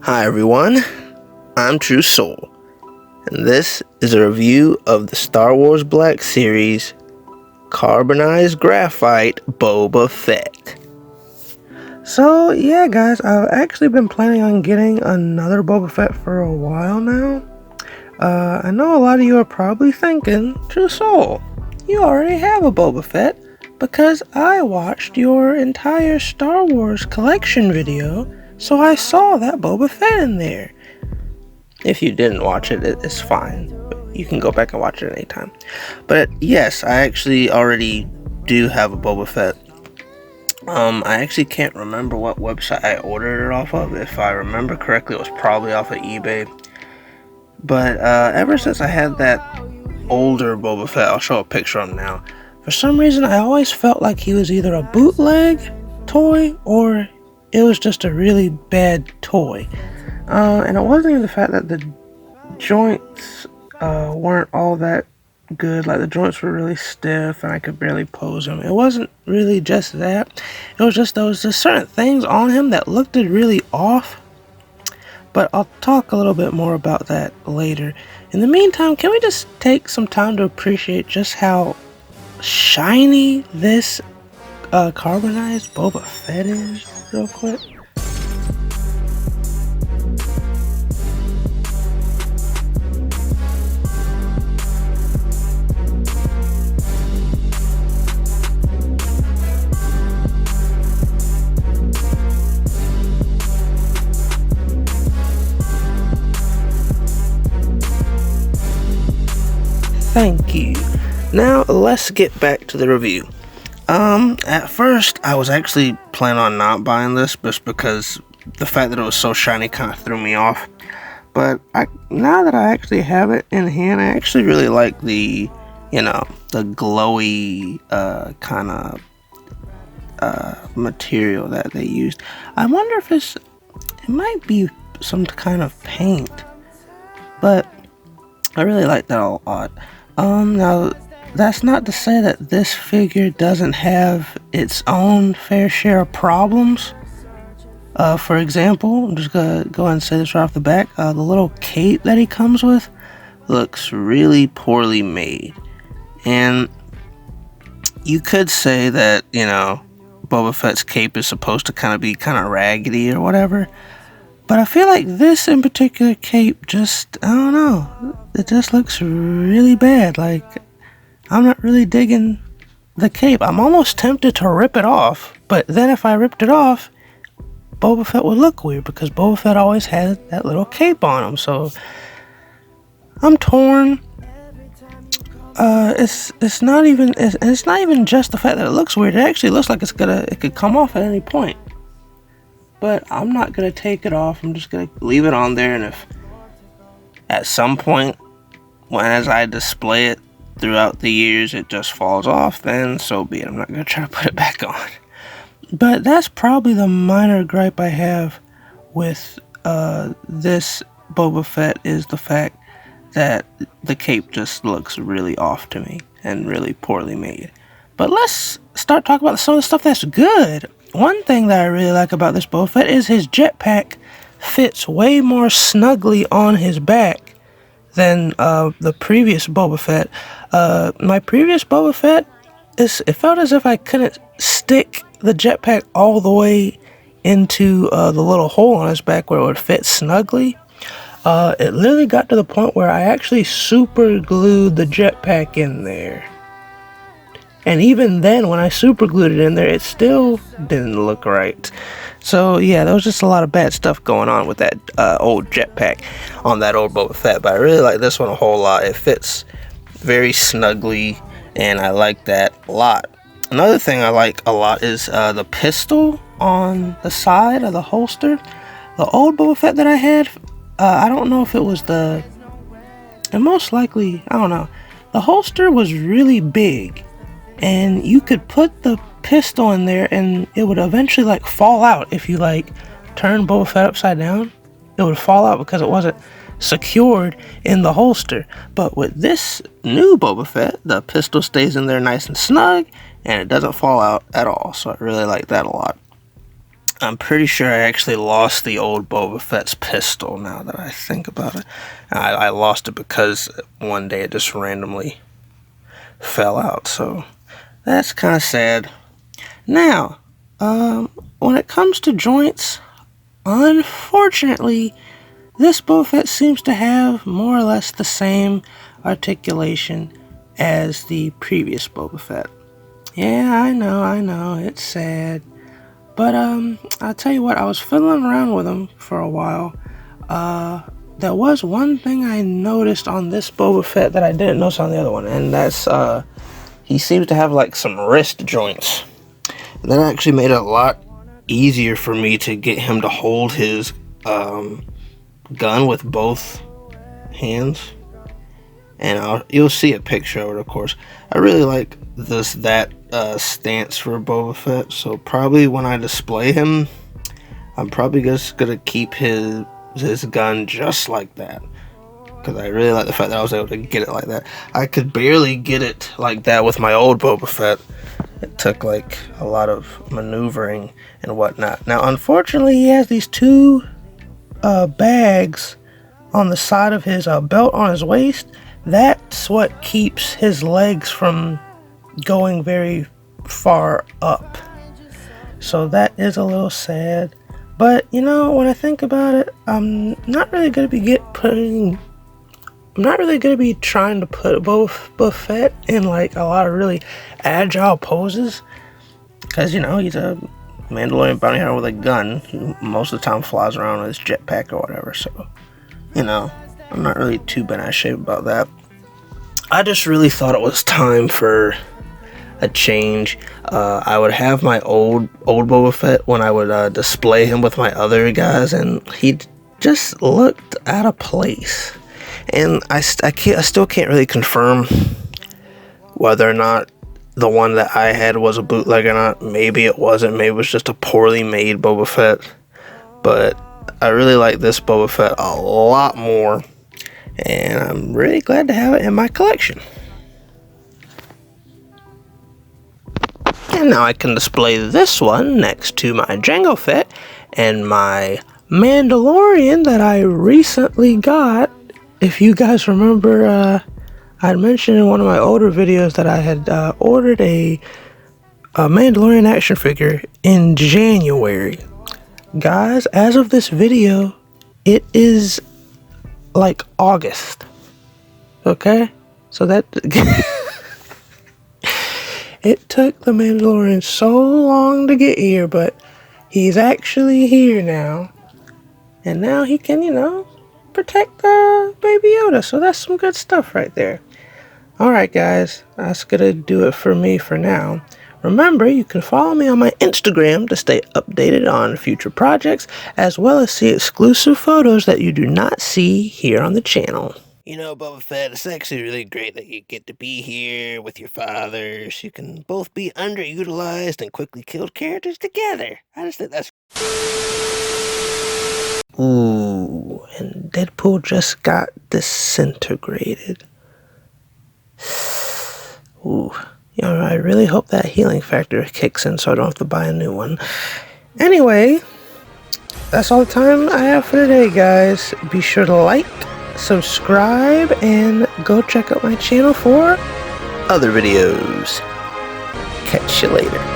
Hi everyone, I'm True Soul, and this is a review of the Star Wars Black Series Carbonized Graphite Boba Fett. So yeah guys, I've actually been planning on getting another Boba Fett for a while now. I know a lot of you are probably thinking, True Soul, you already have a Boba Fett because I watched your entire Star Wars collection video, so I saw that Boba Fett in there. If you didn't watch it, it's fine. You can go back and watch it anytime. But yes, I actually already do have a Boba Fett. I actually can't remember what website I ordered it off of. If I remember correctly, it was probably off of eBay. But ever since I had that older Boba Fett, I'll show a picture of him now. For some reason, I always felt like he was either a bootleg toy or it was just a really bad toy. And it wasn't even the fact that the joints weren't all that good. Like, the joints were really stiff and I could barely pose them. It wasn't really just that. It was just there was just certain things on him that looked really off. But I'll talk a little bit more about that later. In the meantime, can we just take some time to appreciate just how shiny this carbonized Boba Fett is real quick? Thank you. Now let's get back to the review. At first I was actually planning on not buying this just because the fact that it was so shiny kind of threw me off. But now that I actually have it in hand, I actually really like the glowy kind of material that they used. I wonder if it might be some kind of paint, but I really like that a lot. Now, that's not to say that this figure doesn't have its own fair share of problems. For example, I'm just gonna go ahead and say this right off the back. The little cape that he comes with looks really poorly made. And you could say that, Boba Fett's cape is supposed to kind of raggedy or whatever. But I feel like this in particular cape just, I don't know, it just looks really bad. Like, I'm not really digging the cape. I'm almost tempted to rip it off, but then if I ripped it off, Boba Fett would look weird because Boba Fett always had that little cape on him. So I'm torn. It's not even just the fact that it looks weird. It actually looks like it could come off at any point. But I'm not going to take it off. I'm just going to leave it on there. And if at some point, as I display it throughout the years, it just falls off, then so be it. I'm not going to try to put it back on. But that's probably the minor gripe I have with this Boba Fett is the fact that the cape just looks really off to me and really poorly made. But let's start talking about some of the stuff that's good. One thing that I really like about this Boba Fett is his jetpack fits way more snugly on his back than the previous Boba Fett. My previous Boba Fett, it felt as if I couldn't stick the jetpack all the way into the little hole on his back where it would fit snugly. It literally got to the point where I actually super glued the jetpack in there. And even then, when I super glued it in there, it still didn't look right. So yeah, there was just a lot of bad stuff going on with that old jetpack on that old Boba Fett. But I really like this one a whole lot. It fits very snugly, and I like that a lot. Another thing I like a lot is the pistol on the side of the holster. The old Boba Fett that I had, I don't know if it was and most likely, I don't know. The holster was really big. And you could put the pistol in there and it would eventually fall out if you turn Boba Fett upside down. It would fall out because it wasn't secured in the holster. But with this new Boba Fett, the pistol stays in there nice and snug and it doesn't fall out at all. So I really like that a lot. I'm pretty sure I actually lost the old Boba Fett's pistol now that I think about it. I lost it because one day it just randomly fell out, so that's kind of sad. Now, when it comes to joints, unfortunately, this Boba Fett seems to have more or less the same articulation as the previous Boba Fett. Yeah, I know, it's sad. But, I'll tell you what, I was fiddling around with him for a while. There was one thing I noticed on this Boba Fett that I didn't notice on the other one, and that's, he seems to have, like, some wrist joints. And that actually made it a lot easier for me to get him to hold his, gun with both hands. And you'll see a picture of it, of course. I really like that stance for Boba Fett, so probably when I display him, I'm probably just gonna keep his gun just like that, because I really like the fact that I was able to get it like that. I could barely get it like that with my old Boba Fett. It took like a lot of maneuvering and whatnot. Now, unfortunately, he has these two bags on the side of his belt on his waist. That's what keeps his legs from going very far up. So that is a little sad. But, you know, when I think about it, I'm not really going to be trying to put Boba Fett in like a lot of really agile poses. Because, you know, he's a Mandalorian bounty hunter with a gun who most of the time flies around with his jetpack or whatever. So, you know, I'm not really too bent out of shape about that. I just really thought it was time for a change. I would have my old Boba Fett when I would display him with my other guys, and he just looked out of place. And I still can't really confirm whether or not the one that I had was a bootleg or not. Maybe it wasn't. Maybe it was just a poorly made Boba Fett. But I really like this Boba Fett a lot more, and I'm really glad to have it in my collection. And now I can display this one next to my Jango Fett and my Mandalorian that I recently got. If you guys remember, I'd mentioned in one of my older videos that I had ordered a Mandalorian action figure in January. Guys, as of this video, it is like August. Okay? So that... It took the Mandalorian so long to get here, but he's actually here now. And now he can, you know, protect Baby Yoda. So that's some good stuff right there. Alright guys, that's gonna do it for me for now. Remember, you can follow me on my Instagram to stay updated on future projects, as well as see exclusive photos that you do not see here on the channel. You know, Boba Fett, it's actually really great that you get to be here with your fathers. You can both be underutilized and quickly killed characters together. I just think that's... Ooh, and Deadpool just got disintegrated. Ooh, you know, I really hope that healing factor kicks in so I don't have to buy a new one. Anyway, that's all the time I have for today, guys. Be sure to like, subscribe, and go check out my channel for other videos. Catch you later.